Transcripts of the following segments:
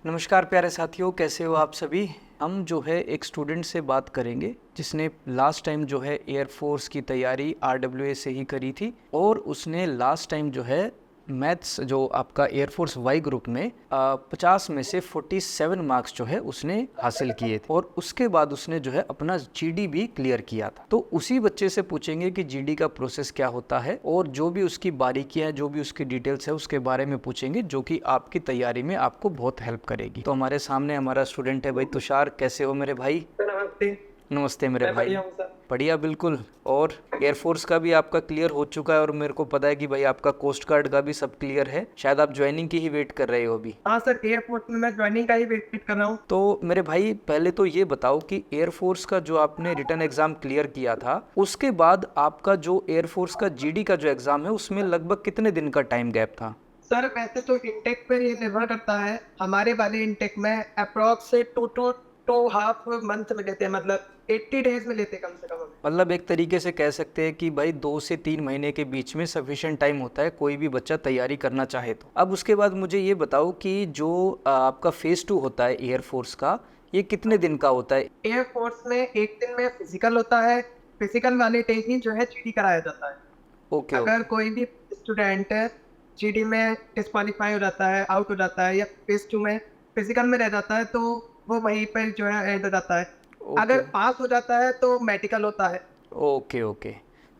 नमस्कार प्यारे साथियों, कैसे हो आप सभी। हम जो है एक स्टूडेंट से बात करेंगे जिसने लास्ट टाइम जो है एयरफोर्स की तैयारी RWA से ही करी थी और उसने लास्ट टाइम जो है मैथ्स जो आपका एयरफोर्स वाई ग्रुप में 50 में से 47 मार्क्स जो है उसने हासिल किए थे और उसके बाद उसने जो है अपना GD भी क्लियर किया था। तो उसी बच्चे से पूछेंगे कि GD का प्रोसेस क्या होता है और जो भी उसकी बारीकियां हैं, जो भी उसकी डिटेल्स है उसके बारे में पूछेंगे, जो कि आपकी तैयारी में आपको बहुत हेल्प करेगी। तो हमारे सामने हमारा स्टूडेंट है भाई तुषार। कैसे हो मेरे भाई? नमस्ते। नमस्ते मेरे मैं भाई। बढ़िया हूँ सर। बढ़िया, बिल्कुल। और एयरफोर्स का भी आपका क्लियर हो चुका है और मेरे को पता है कि भाई आपका कोस्ट गार्ड का भी सब क्लियर है। शायद आप ज्वाइनिंग की ही वेट कर रहे हो अभी। हाँ सर, एयरपोर्ट में मैं ज्वाइनिंग का ही वेट कर रहा हूँ। तो मेरे भाई पहले तो ये बताओ कि एयरफोर्स का जो आपने रिटर्न एग्जाम क्लियर किया था उसके बाद आपका जो एयरफोर्स का GD का जो एग्जाम है उसमें लगभग कितने दिन का टाइम गैप था? सर वैसे तो इंटेक पर ये निर्भर करता है। हमारे वाले इंटेक में अप्रोक्स से टू हाफ मंथ में लेते हैं, मतलब 80 डेज में लेते हैं कम से कम हमें। मतलब एक तरीके से कह सकते हैं कि भाई 2 से 3 महीने के बीच में सफिशिएंट टाइम होता है कोई भी बच्चा तैयारी करना चाहे तो। अब उसके बाद मुझे ये बताओ कि जो आपका फेज 2 होता है एयरफोर्स का, ये कितने दिन का होता है? एयरफोर्स में एक दिन में फिजिकल होता है। फिजिकल वाले डे ही जो है जीडी कराया जाता है। ओके अगर ओके। कोई भी स्टूडेंट जीडी में डिस्क्वालीफाई हो जाता है, आउट हो जाता है या फेज 2 में फिजिकल में रह जाता है तो वो वहीं पर जो है एंड हो जाता है। अगर ओके पास हो जाता है तो मेडिकल होता है। Okay okay.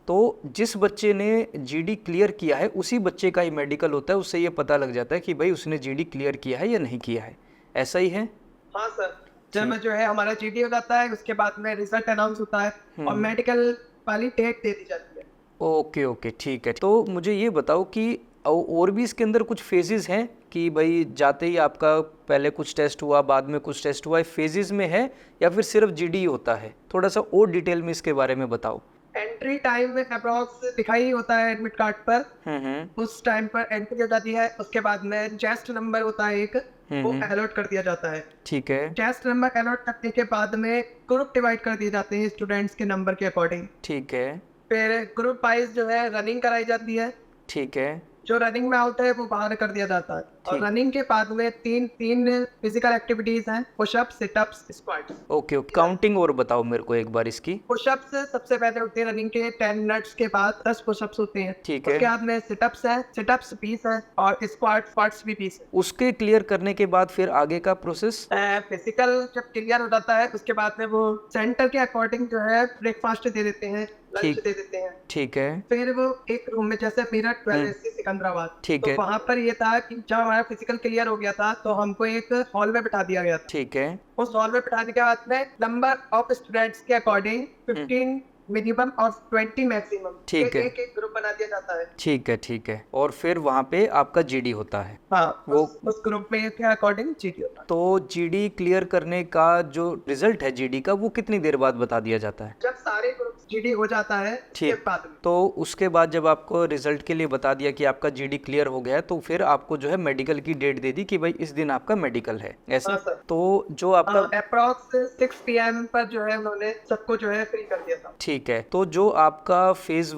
तो जिस बच्चे ने GD क्लियर किया है उसी बच्चे का ही मेडिकल होता है, उससे ये पता लग जाता है कि भाई उसने GD क्लियर किया है या नहीं किया है। ऐसा ही है? हाँ सर, जब ठीक। जो है हमारा जीडी हो जाता है उसके बाद में रिजल्ट अनाउंस होता है और मेडिकल वाली डेट दे दी जाती है। ओके ओके, ठीक है। तो मुझे ये बताओ कि और भी इसके अंदर कुछ फेजेस हैं कि भाई जाते ही आपका पहले कुछ टेस्ट हुआ, बाद में कुछ टेस्ट हुआ, फेजेस में है या फिर सिर्फ GD होता है? थोड़ा सा और डिटेल में इसके बारे में बताओ। एंट्री टाइम में अप्रोक्स दिखाई होता है एडमिट कार्ड पर। हम्म। उस टाइम पर एंट्री हो जाती है। उसके बाद में चेस्ट नंबर होता है एक, वो अलॉट कर दिया जाता है। ठीक है। चेस्ट नंबर अलॉट करने के बाद में ग्रुप डिवाइड कर दिए जाते हैं स्टूडेंट्स के नंबर के अकॉर्डिंग। ठीक है। फिर ग्रुप वाइज जो है रनिंग कराई जाती है। ठीक है। जो रनिंग में आउट है वो बाहर कर दिया जाता है। और ठीक। रनिंग के बाद में तीन तीन फिजिकल एक्टिविटीज हैं, pushup, situps, squats. Okay okay, counting और बताओ मेरे को एक बार इसकी। पुशअप्स सबसे पहले होते हैं रनिंग के 10 मिनट्स के बाद 10 पुशअप्स होते हैं। ठीक है। उसके बाद में सिटअप्स है, सिटअप्स 20 है और स्क्वाट्स भी 20 है। उसके क्लियर करने के बाद फिर आगे का प्रोसेस? फिजिकल जब क्लियर हो जाता है उसके बाद में वो सेंटर के अकॉर्डिंग जो है ब्रेकफास्ट दे देते हैं, लंच ठीक। दे देते हैं। ठीक है। फिर वो एक रूम में, जैसे मेरा 12 सिकंदराबाद, ठीक तो है। वहां पर ये था कि जब हमारा फिजिकल क्लियर हो गया था तो हमको एक हॉल में बिठा दिया गया था। ठीक है। उस हॉल में बिठाने के बाद में नंबर ऑफ स्टूडेंट्स के अकॉर्डिंग 15 मिनिमम और 20 मैक्सिमम ठीक है। एक एक ग्रुप बना दिया जाता है। ठीक है। ठीक है। और फिर वहाँ पे आपका GD होता है। हाँ, वो उस ग्रुप में के अकॉर्डिंग जीडी होता है। तो GD क्लियर करने का जो रिजल्ट है GD का, वो कितनी देर बाद बता दिया जाता है? जब सारे ग्रुप जीडी हो जाता है उसके ठीक। बाद में। तो उसके बाद जब आपको रिजल्ट के लिए बता दिया कि आपका GD क्लियर हो गया है तो फिर आपको जो है मेडिकल की डेट दे दी कि भाई इस दिन आपका मेडिकल है, ऐसा? हाँ सर। तो जो आपका अप्रोक्स 6 PM पर जो है उन्होंने सबको जो है फ्री कर दिया था। ठीक है। तो जो आपका फेज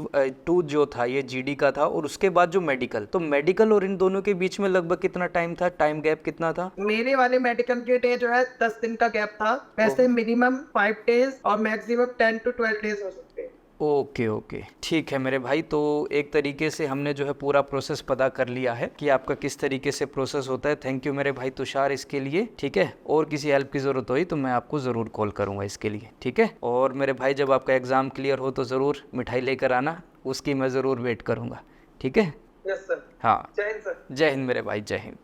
2 जो था ये GD का था और उसके बाद जो मेडिकल, तो मेडिकल और इन दोनों के बीच में लगभग कितना टाइम था, टाइम गैप कितना था? मेरे वाले मेडिकल के डे जो है 10 दिन का गैप था। वैसे मिनिमम 5 डेज और मैक्सिमम 10 to 12 डेज हो सकते हैं। ओके ओके, ठीक है मेरे भाई। तो एक तरीके से हमने जो है पूरा प्रोसेस पता कर लिया है कि आपका किस तरीके से प्रोसेस होता है। थैंक यू मेरे भाई तुषार इसके लिए, ठीक है। और किसी हेल्प की ज़रूरत हुई तो मैं आपको ज़रूर कॉल करूँगा इसके लिए, ठीक है। और मेरे भाई जब आपका एग्ज़ाम क्लियर हो तो ज़रूर मिठाई लेकर आना, उसकी मैं ज़रूर वेट करूँगा, ठीक है। Yes sir. हाँ। जय हिंद सर। जय हिंद मेरे भाई, जय हिंद।